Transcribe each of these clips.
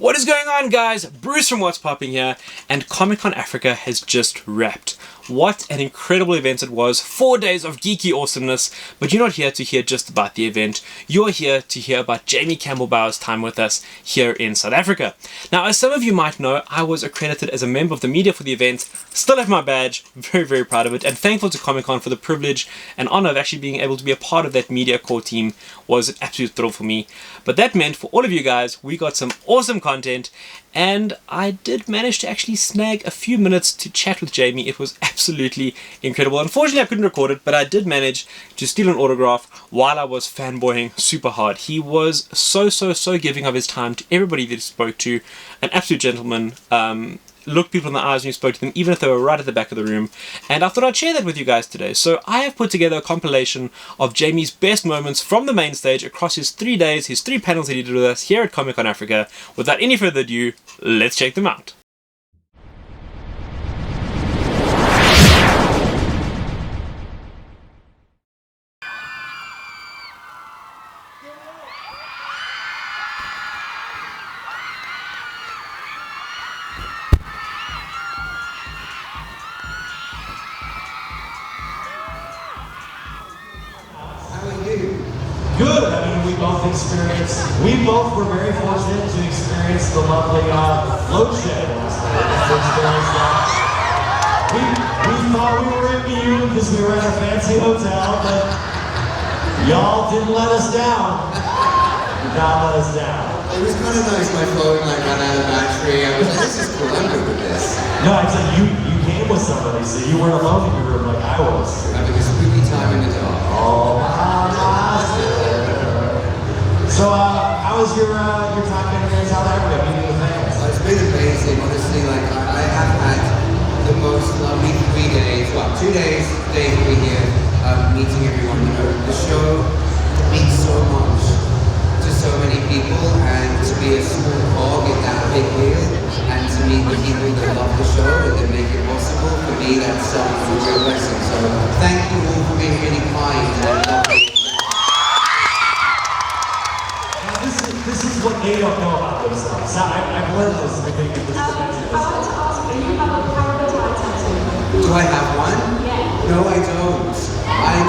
What is going on, guys? Bruce from What's Popping here, and Comic-Con Africa has just wrapped. What an incredible event it was. 4 days of geeky awesomeness, but you're not here to hear just about the event. You're here to hear about Jamie Campbell Bower's time with us here in South Africa. Now, as some of you might know, I was accredited as a member of the media for the event. Still have my badge. Very, very proud of it, and thankful to Comic-Con for the privilege and honor of actually being able to be a part of that media core team. Was an absolute thrill for me. But that meant for all of you guys, we got some awesome content, and I did manage to actually snag a few minutes to chat with Jamie. It was absolutely incredible. Unfortunately, I couldn't record it, but I did manage to steal an autograph while I was fanboying super hard. He was so giving of his time to everybody that he spoke to. An absolute gentleman. Looked people in the eyes when you spoke to them, even if they were right at the back of the room. And I thought I'd share that with you guys today. So I have put together a compilation of Jamie's best moments from the main stage across his 3 days, his 3 panels that he did with us here at Comic-Con Africa. Without any further ado, let's check them out. Good. I mean, we both were very fortunate to experience the lovely load shed last night. To experience that. We thought we were immune because we were at a fancy hotel, but y'all didn't let us down. Did not let us down. It was kind of nice. My phone ran out of battery. I was like, this is cool. I'm good with this. No, I said you came with somebody, so you weren't alone in your room like I was. Having a spooky time in the dark. Oh, so, how was your time in South Africa, meeting with fans? It's been amazing, honestly. Like, I have had the most lovely 3 days, well, 2 days, to be here, meeting everyone. You know, the show means so much to so many people, and to be a small cog in that big wheel, and to meet the people that love the show and that make it possible, for me, that's a real blessing. So, thank you all for being really kind and lovely. This is what they don't know about themselves. I've learned this. I think this is I want to ask, do you have a private eye tattoo? Do I have one? Yeah. No, I don't. I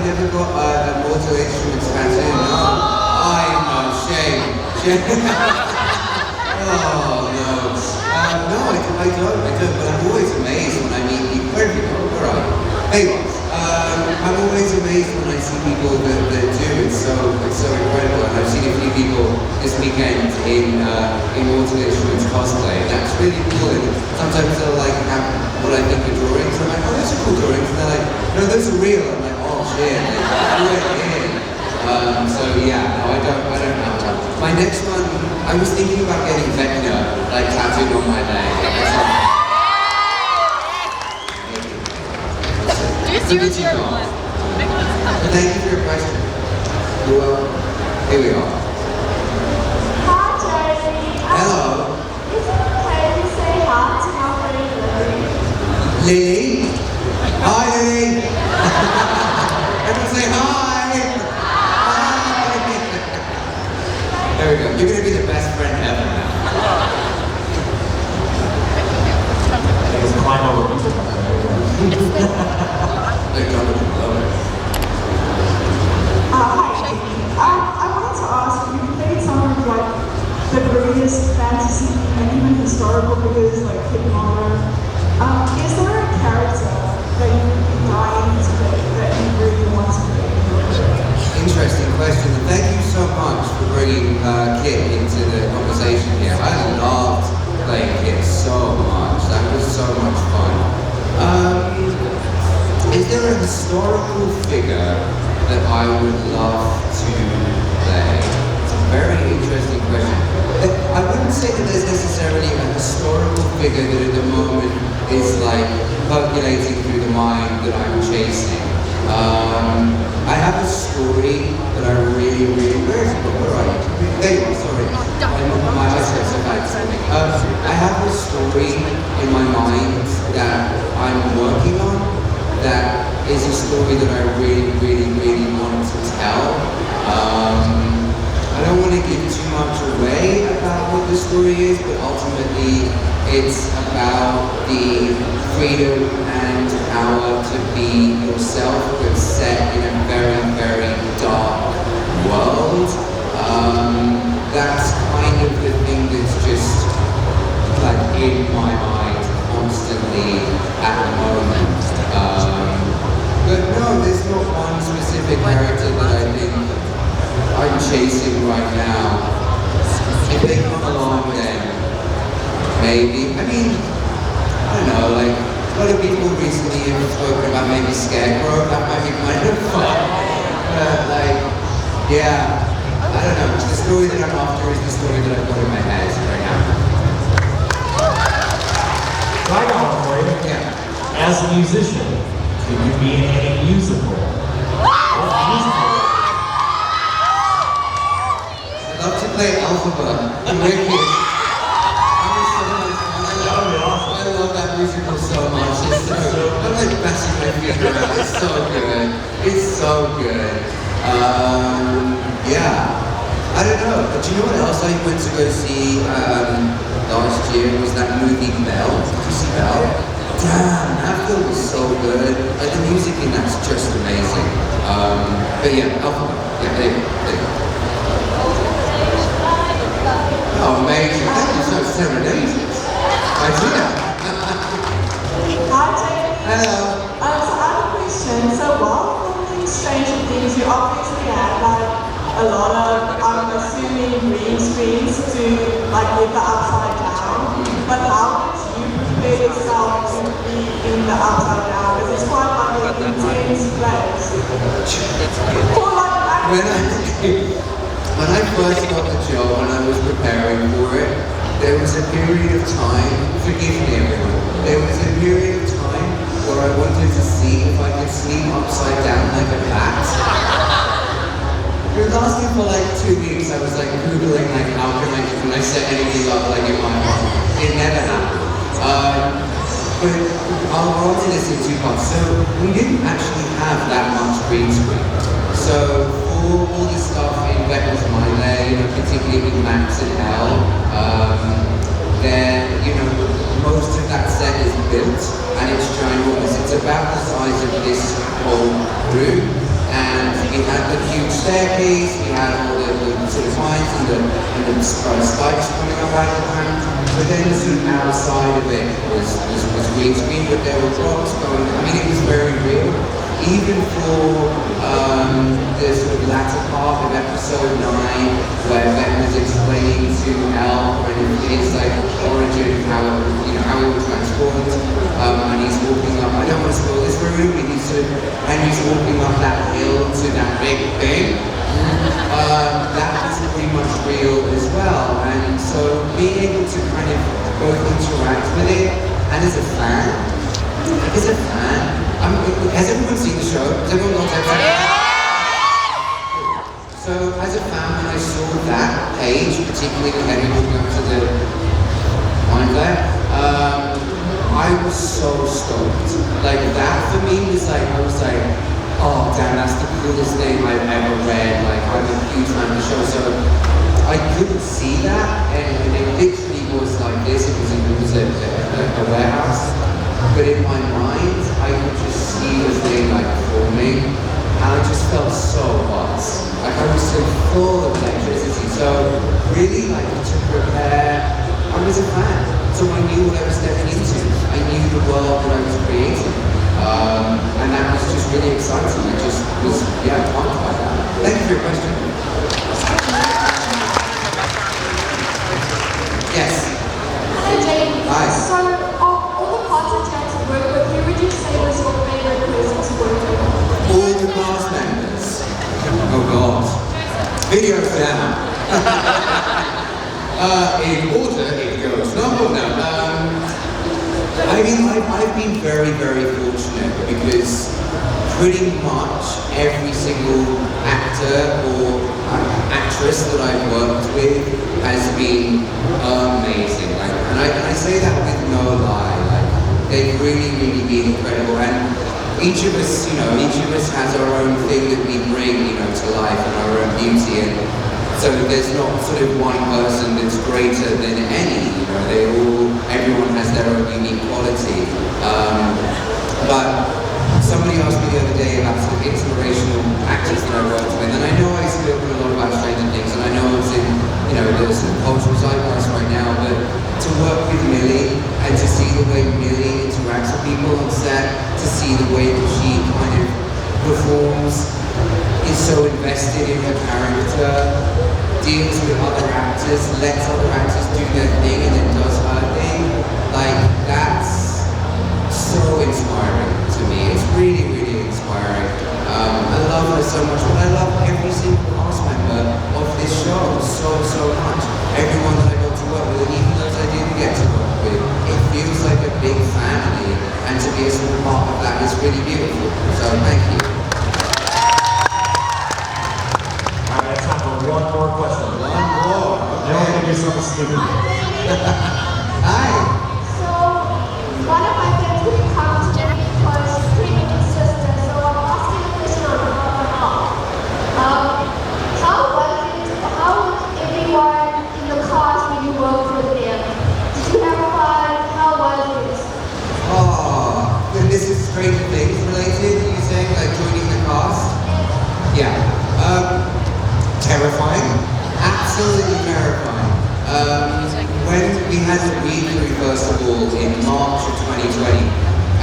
never got a mortal instruments tattoo. No. I'm not shame. Oh no. No, I don't. But I'm always amazed when I meet people. Where have you gone? Where are you? Hey, I'm always amazed when I see people that do. It's so incredible. And I've seen a few people this weekend in Mortal Instruments cosplay. And that's really cool. And sometimes they'll like have what I think are drawings. I'm like, oh, those are cool drawings. And they're like, no, those are real. I'm like, oh shit. So yeah, no, I don't have one. My next one, I was thinking about getting Vecna like tattooed on my leg. Seriously, Thank you for your question. You're welcome. Here we are. Hi, Jamie. Hello. Is it okay to say hi to my friend Lily? Lily? Hi, Lily. Everyone say hi. Hi. There we go. You're going to be the best friend ever now. I guess climb over people. They're going to love it. Hi. I wanted to ask, you played some of like the greatest fantasy and even historical figures like Hitler. Is there a character that you would be dying to play that you really want to play? Interesting question. And thank you so much for bringing Kit into the conversation here. I loved playing Kit so much. That was so much fun. Is there a historical figure that I would love to play? It's a very interesting question. I wouldn't say that there's necessarily a historical figure that at the moment is like percolating through the mind that I'm chasing. I have a story that I really, where is it? Where are you? There you are, sorry. My eyes are so bad. I have a story in my mind that I'm working on that is a story that I really want to tell. I don't want to give too much away about what the story is, but ultimately it's about the freedom and power to be yourself, but set in a very, very dark world. That's kind of the thing that's just like in my mind constantly at the moment. But no, there's not one specific character that I think I'm chasing right now. If they come along, then maybe. I mean, I don't know, like, a lot of people recently have spoken about maybe Scarecrow. That might be kind of fun. But, like, yeah, I don't know. The story that I'm after is the story that I've got in my head right now. I got one for you. Yeah. As a musician, could you be in any musical? I'd love to play Alphabet. Wicked. I love that musical so much. It's so, I'm like bashing my feet around. It's so good. It's so good. Yeah. I don't know. But do you know what else I went to go see last year? Was that movie Belle? Did you see Belle? Damn, that film was so good. Like the music in that's just amazing. But yeah, Alphabet. Yeah, there you go. Oh, amazing. That was so serenaded. I do that. Hi, Jamie. Hello. So I have a question. So while filming Stranger Things, you obviously had like a lot of, I'm assuming, green screens to like get the upside down. But how did you prepare yourself to be in the upside down? Because it's quite like an intense place. For like When I first got the job and I was preparing for it, there was a period of time, forgive me everyone, there was a period of time where I wanted to see if I could sleep upside down like a bat. It was lasting for like 2 weeks. I was like Googling like how can I set anything up like in my mind. It never happened. But I'll answer this in 2 parts. So we didn't actually have that much green screen. So for all the stuff in Vecna's My Lane, particularly with Max and Elle, then, you know, most of that set is built and it's ginormous. It's about the size of this whole room. And we had the huge staircase, we had all the sort of vines and the spikes coming up out of the ground. But then the sort of outside of it was green screen, but there were rocks going, I mean, it was very real. Even for the sort of latter part of episode 9, where Vecna's explaining to Elle kind of his like origin, how he was transformed, and he's walking up. I don't want to spoil this for everybody, and he's walking up that hill to that big thing. That was pretty much real as well, and so being able to kind of both interact with it, and as a fan, has everyone seen the show? Has everyone watched it? So as a fan, when I saw that page, particularly when Henry walking up to the wine there, I was so stoked. Like that for me was like, I was like, oh damn, that's the coolest thing I've ever read. Like I'm a huge fan of the show, so I couldn't see that, and it literally was like this. It was a warehouse, but in my mind, I could just see the thing like forming, and I just felt so hot. Like I was so full of electricity. So really, like to prepare, I was a fan, so I knew what I was stepping into. I knew the world that I was creating, and that was just really exciting. I just was pumped by that. Thank you for your question. Yes. Hi. So, all the parts that you had to work with, who would you say was your favorite person to work with? All the cast members. Oh God. Videos down. In order it goes. I mean, I've been very, very fortunate because pretty much every single actor or actress that I've worked with has been amazing. Like, and I say that with no lie. Like, they've really, really been incredible. And each of us has our own thing that we bring, to life and our own beauty. And So there's not sort of one person that's greater than any, you know, everyone has their own unique quality. But somebody asked me the other day about sort of inspirational actors that I worked with, and I know I spoke a lot about Stranger Things, and I know it's in, you know, the sort of cultural zeitgeist right now, but to work with Millie, and to see the way Millie interacts with people on set, to see the way that she kind of performs, is so invested in her character, deals with other actors, lets other actors do their thing, and then does her thing, like, that's so inspiring to me. It's really, really inspiring. I love her so much, but I love every single cast member of this show so much. Everyone that I got to work with, and even those I didn't get to work with, it feels like a big family, and to be a small part of that is really beautiful. So thank you. Alright, time for one more question. One more. Then we're gonna do something stupid. Hi. So, one of my friends who comes to me was screaming his sister, so I'm asking a question on her behalf. How was everyone in the cast when you worked with them? Did you have fun? How was it? Oh, then this is Stranger Things related, you saying, like joining the cast? Yeah. Terrifying. Absolutely terrifying. When we had the read-through first of all in March of 2020,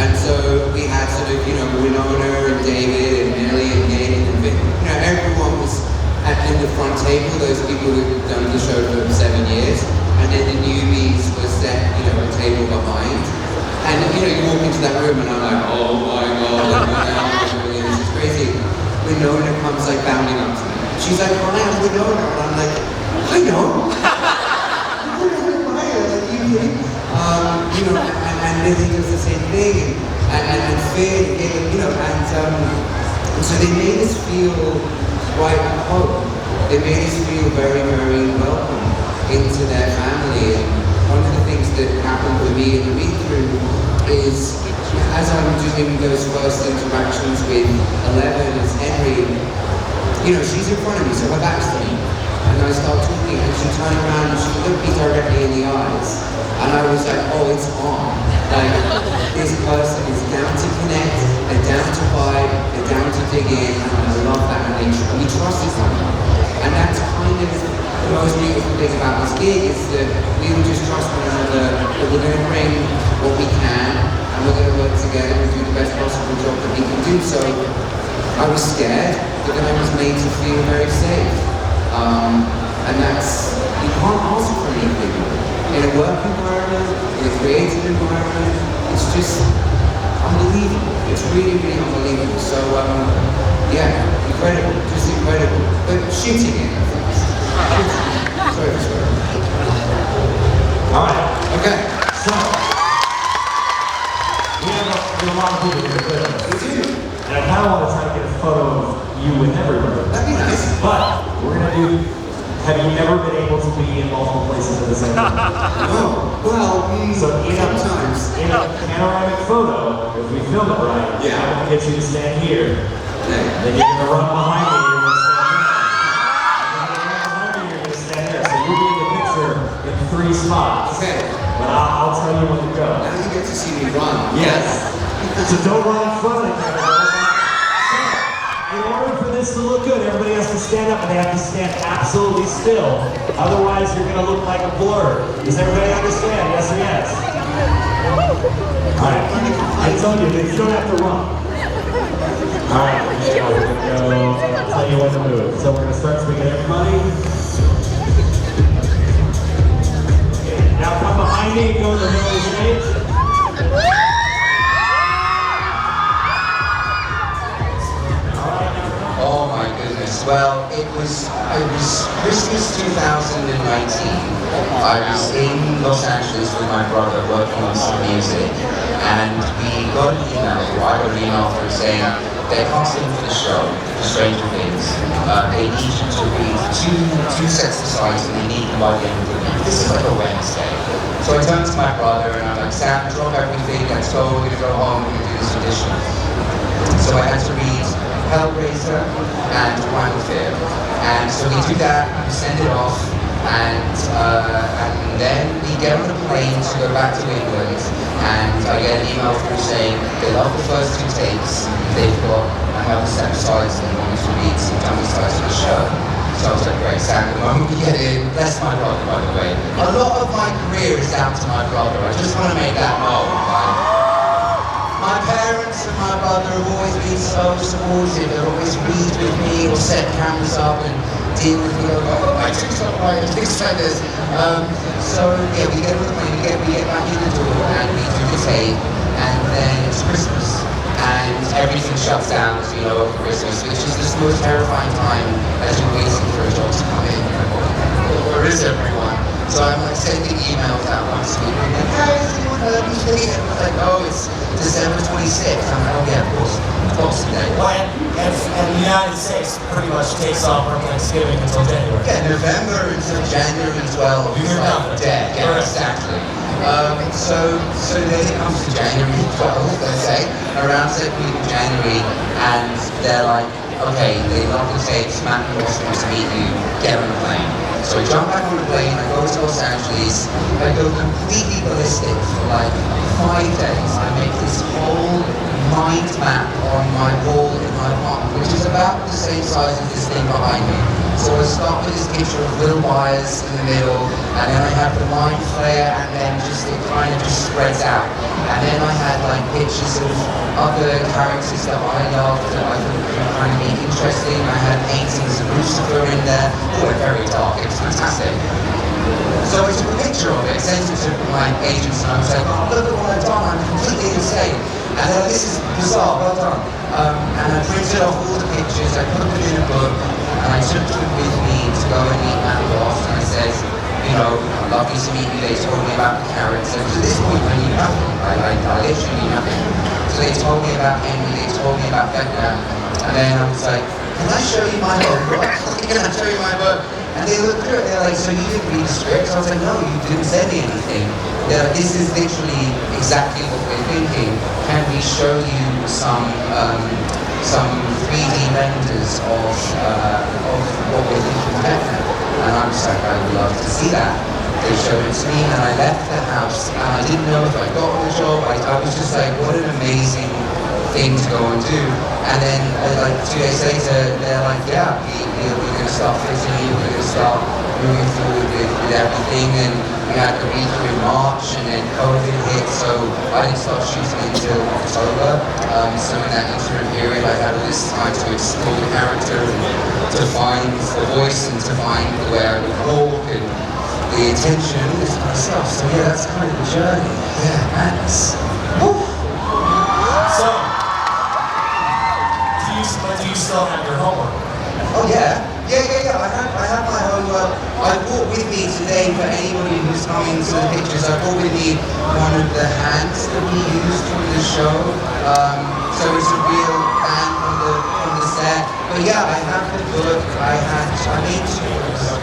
and so we had sort of, you know, Winona and David and Millie and Gabe and Vic, you know, everyone was in the front table, those people who've done the show for 7 years, and then the newbies were set, you know, a table behind. And, you know, you walk into that room and I'm like, oh my god, this is crazy. Winona comes like bounding up to me. She's like, hi, I'm Winona. And I'm like, I know. You know, and Lizzie does the same thing, and Finn, you know, and so they made us feel right at home. They made us feel very, very welcome into their family. And one of the things that happened with me in the read-through is, as I'm doing those first interactions with Eleven as Henry, you know, she's in front of me, so her back's to me. And I start talking, and she turned around and she looked me directly in the eyes. And I was like, oh, it's on. Like, this person is down to connect, they're down to vibe, they're down to dig in, and I love that, and we trust each other. And that's kind of the most beautiful thing about this gig, is that we will just trust one another, that we're going to bring what we can, and we're going to work together and do the best possible job that we can do. So I was scared, but then I was made to feel very safe. And that's, you can't ask for anything. In a work environment, in a creative environment, it's just unbelievable. It's really, really unbelievable. So, yeah, incredible, just incredible. But shooting it, I think. Sorry for swearing. Alright, Okay. so we have a lot of people here with us. We do. And I kind of want to try to get a photo of you with everybody. That'd be nice. But we're going to do, have you ever been able to be in multiple places at the same time? Oh, well, So sometimes. in a panoramic photo, if we film it right, Yeah. I'm going to get you to stand here. Okay. Then you're going to run behind me, you're going to stand there. And then you're going to run behind me, you're going to stand there. So you'll be in the picture in 3 spots. Okay. But I'll tell you when to go. Now you get to see me run. Yes. So don't run in front of the camera. In order for this to look good, everybody has to stand up and they have to stand absolutely still. Otherwise, you're going to look like a blur. Does everybody understand? Yes or yes? Alright. I told you, you don't have to run. Alright, now we're going to go, I'll tell you when to move. So we're going to start speaking to everybody. Okay, now come behind me and go to the middle of the stage. Oh my goodness. Well, it was Christmas 2019. I was in Los Angeles with my brother working on some music, and we got an email, or I got an email through saying they're casting for the show, for Stranger Things. They need you to read two sets of sides, and they need them by the end of the week. This is like a Wednesday. So I turned to my brother and I'm like, Sam, drop everything, let's go, we're gonna go home, we're gonna do this audition. So I had to read Hellraiser and Primal Fear. And so we do that, we send it off, and then we get on a plane to go back to England, and I get an email through saying they love the first 2 takes, they've got another set of sides and they want to read some dummy sides for the show. So I was like, great, Sam, the moment we get in, bless my brother, by the way. A lot of my career is down to my brother, I just want to make that known. My parents and my brother have always been so supportive. They'll always read with me or set cameras up and deal with me. Oh, my trick's not right, and things like this. So yeah, we get on the plane, we get back in the door, and we do the tape, and then it's Christmas, and everything shuts down, as you know, over Christmas, which is the most terrifying time as you're waiting for a job to come in. Where is everyone? So I'm like sending emails out once a week. Like, guys, anyone heard me? And I'm like, oh, it's December 26th. I'm like, oh yeah, of course, Boxing Day. Well, and the United States pretty much takes off from Thanksgiving until January. Yeah, November until January 12th. You're like dead. Yeah, exactly. So then it comes to January 12th, let's say, around 2nd week of January, and they're like, okay, they love the tapes, Matt and Ross wants to meet you, get on the plane. So I jump back on the plane, I go to Los Angeles, I go completely ballistic for like 5 days. I make this whole mind map on my wall in my apartment, which is about the same size as this thing behind me. So I start with this picture of little wires in the middle, and then I have the mind flare, and then just it kind of just spreads out. And then I had like pictures of other characters that I loved that I thought would kind of be interesting. I had paintings of Lucifer in there. Oh, they're very dark. It was fantastic. So I took a picture of it, sent it to my agents, and I was like, oh, look at what I've done. I'm completely insane. And this is bizarre. Well done. And I printed off all the pictures. I put them in a book. And I took them with me to go and meet Matt Ross, and I said, you know, lovely to meet you. They told me about the character. To this point, I knew nothing. I literally knew nothing. So they told me about Henry, they told me about Vecna, and then I was like, can I show you my book? Can I show you my book? And they looked through it, they're like, so you didn't read the script? So I was like, no, you didn't send me anything. They're like, this is literally exactly what we're thinking. Can we show you some 3D renders of what we're thinking of Vecna? And I was like, I would love to see that. They showed it to me, and I left the house, and I didn't know if I got the job. I was just like, what an amazing thing to go and do. And then, like 2 days later, they're like, yeah, we're going to start fitting you, we're going to start moving forward with everything. And we had the read through March, and then COVID hit, so I didn't start shooting until October. So in that interim period, I had all this time to explore the character and to find the voice and to find where I would walk and the attention and all this kind of stuff. So yeah, that's kind of the journey. Yeah, madness. Woo! So, do you still have your homework? Oh yeah. I have my homework. I brought with me today, for anybody who's coming to the pictures, I brought with me one of the hands that we used from the show. So it's a real hand from the set. But yeah, I have the book. I made 2 books.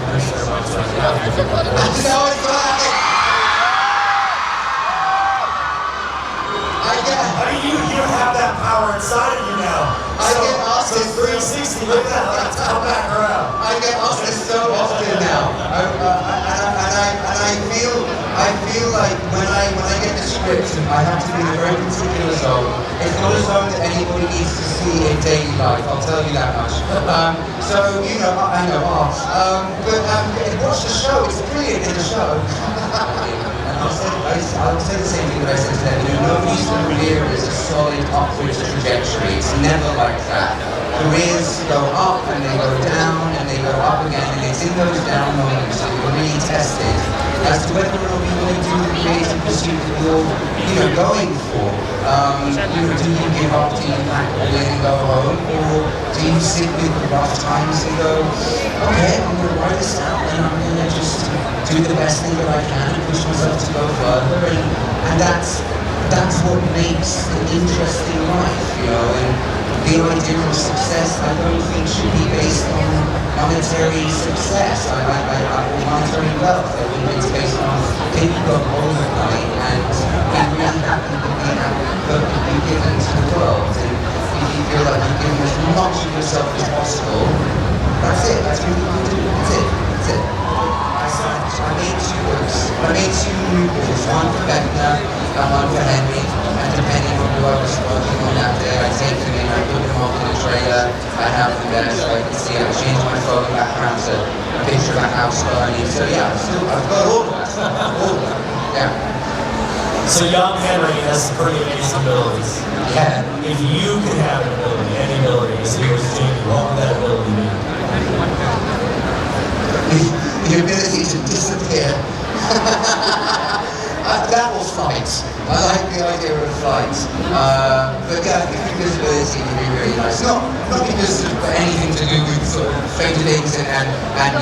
You have that power inside of you now. I get asked this 360, look at that, come back around. I get asked this so often now, and I feel like when I get the script, I have to be in a very particular zone. It's not a zone that anybody needs to see in daily life. I'll tell you that much. So you know, I know art. But watch the show. It's brilliant in the show. I'll say the same thing that I said to them. You know, nobody's career is a solid upward trajectory. It's never like that. Careers go up and they go down and they go up again, and it's in those down moments that you're really tested as to whether or not you want to do the creative pursuit that you're going for. Do you give up? Do you pack all in and go home, or do you sit with the rough times and go, okay, I'm going to write this out and I'm going to just do the best thing that I can and push myself to go further, and that's what makes an interesting life, you know. And the idea of success, I don't think, should be based on monetary success or monetary wealth. I think it's based on picking up overnight and being really happy with the output that you've given to the world. And if you feel like you give as much of yourself as possible. That's it. That's what you can do. That's it. That's it. I made 2 books. I made 2 new books. One for Vecna and one for Henry. And depending on who I was working on that day, I take them in, I put them up in the trailer. I have them there so I can see. I change my photo background to a picture of a house burning. So yeah, I've got all of that. All of that. Yeah. So young Henry has some pretty amazing abilities. Yeah. If you could have an ability, any ability, as he was Jamie, what would that ability be? The ability to disappear. That will fight. I like the idea of fight. But yeah, I think invisibility would be really nice. Not because of anything to do with sort of fated things and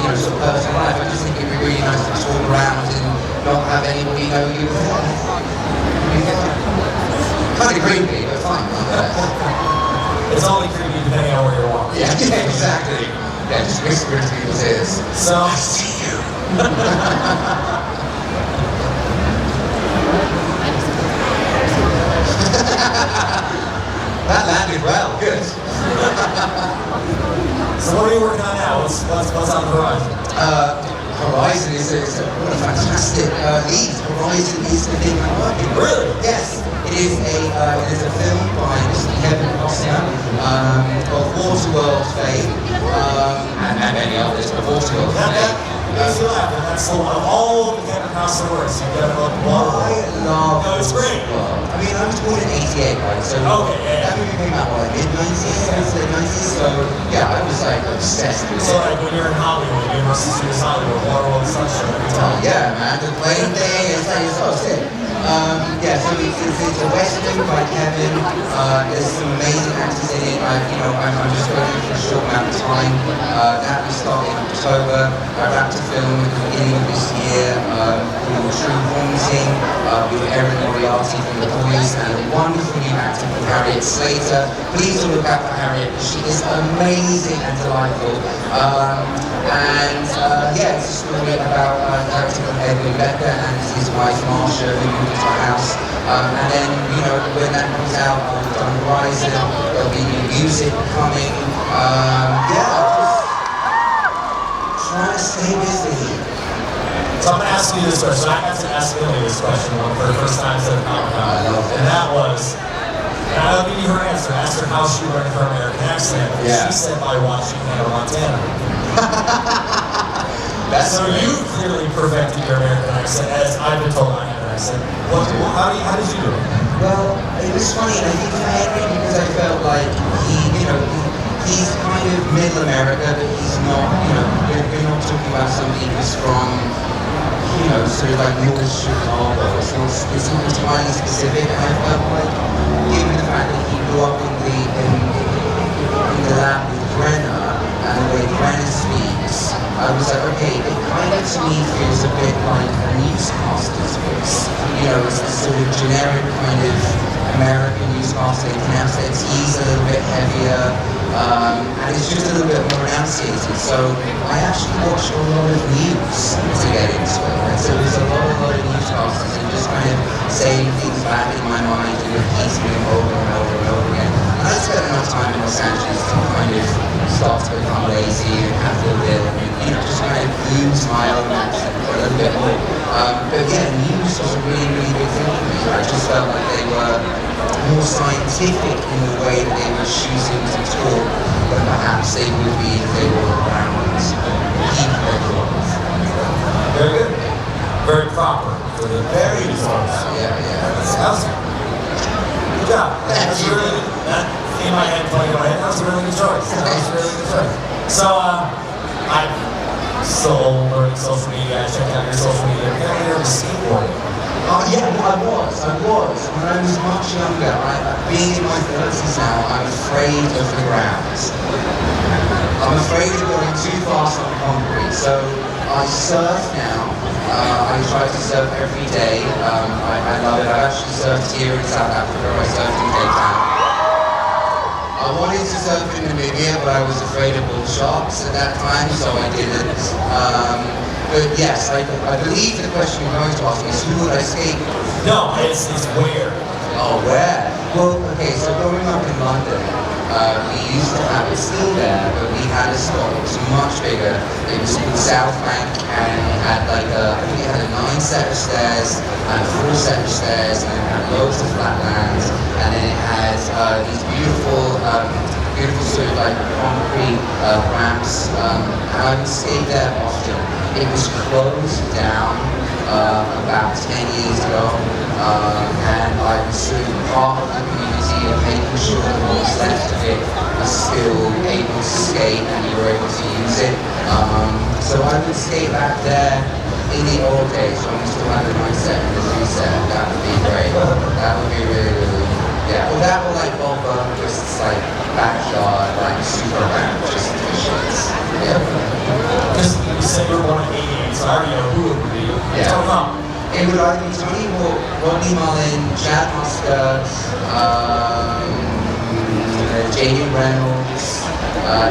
you know, sort of personal life. I just think it'd be really nice to talk around and not have anybody know you. Kind of creepy, but fine. It's only creepy depending on where you're walking. Yeah, exactly. Yeah, just whisper into people's ears. So, I see you. That landed well. Good. So what are you working on now? What's on the horizon? Horizon is what a fantastic lead. Horizon is the thing I'm working on. Really? Yes. It is a film by Mr. Kevin Costner of Waterworld fame and many others, but Waterworld fame. Makes you laugh, and that's the one of all the Kevin Costner works. You've got to love Waterworld. I love No, it's great. I mean, I was born in '88, right? So that movie came out what, mid-90s, late '90s. So yeah, I was like obsessed with it. So like when you're in Hollywood, Universal Studios Hollywood, Waterworld is such a good time. Yeah, man, the plane thing is so sick. Yeah, so it's a western by Kevin. There's some amazing actors in it. I'm just working for a short amount of time. That will start in October. I wrapped a film at the beginning of this year called True Haunting with Erin Moriarty from The Boys and a wonderful new actor called Harriet Slater. Please do look out for Harriet. She is amazing and delightful. Yeah, it's a story about a character called Edwin Becker and his wife Marsha who moved into a house. And then, you know, when that comes out on Horizon, there'll be new music coming. Yeah, just trying to stay busy. So I'm going to ask you this question. I got to ask Millie this question for the first time at Comic-Con. I love it. And that was, and I'll give you her answer. I asked her how she learned her American accent. Yeah. She said by watching Hannah Montana. So great. you clearly perfected your American accent, as I've been told I have an accent. How did you do it? Well, it was funny, and I think for Henry, because I felt like he's kind of middle America, but he's not, we're not talking about somebody who's from, sort of like North Chicago. It's not entirely specific, and I felt like, given the fact that he grew up in the lab with Brenner, and the way Brenner speaks, I was like, okay, it kind of to me feels a bit like a newscaster's voice. It's the sort of generic kind of American newscaster. They pronounce it, he's a little bit heavier, and it's just a little bit more enunciated. So I actually watched a lot of news to get into it. And so there's a lot of newscasters and just kind of saying things back in my mind and repeating them over and over and over again. And I spent enough time in Los Angeles to kind of start to become lazy and have a little bit, just kind of lose my own accent for a little bit more. But yeah, news was a really, really big thing for me. I just felt like they were more scientific in the way that they were choosing to talk than perhaps they would be if they were around people they love. Very good. Very proper for the very results. Yeah. That was good job. That was really good. That in my head, playing in my head, that was a really good choice. So, I'm still learning social media. I checked out your social media. Apparently you're a skateboarder. Yeah, I was. When I was much younger, being in my 30s now, I'm afraid of the ground. I'm afraid of going too fast on concrete. So I surf now. I try to surf every day. I love it. I actually surfed here in South Africa. I surfed in Cape Town. I wanted to surf in Namibia, but I was afraid of bull sharks at that time, so I didn't. But yes, I believe the question you're going to ask me is who would I skate with? No, it's where. Oh, where? Well, okay, so growing up in London, We used to have it still there, but we had a spot that was much bigger. It was called South Bank, and it had I think it had a 9 set of stairs, and a 4 set of stairs, and it had loads of flat lands, and then it had these beautiful sort of like concrete ramps, and I would skate there often. It was closed down about 10 years ago, and I was sort of part of the community of making sure that what was left of it was still able to skate and you were able to use it. So I would skate back there in the old days when we still had a 9 set and a 3 set. That would be great. That would be really, really, yeah. Well, that would like Bob Burnquist's like backyard, like super ramp, just for shits. Yeah. Because you said you were born in '88, so I already know who it would be. Yeah. Tell me how. It would either be Tony Hawk, Rodney Mullen, Chad Musker, J.D. Reynolds,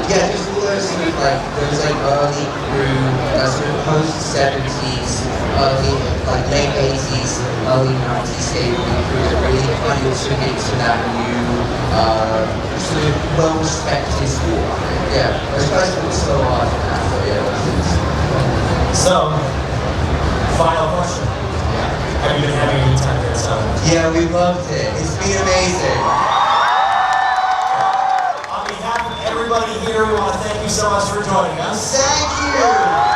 yeah, just all those sort of like, those like early crew, sort of post-70s, early, like late 80s, early 90s skateboarding crew that really kind of took it to that new, sort of well-respected sport. Yeah, I suppose it was so hard for that, but yeah. So, final question. Have you been having a good time here, son? Yeah, we loved it. It's been amazing. On behalf of everybody here, we want to thank you so much for joining us. Thank you!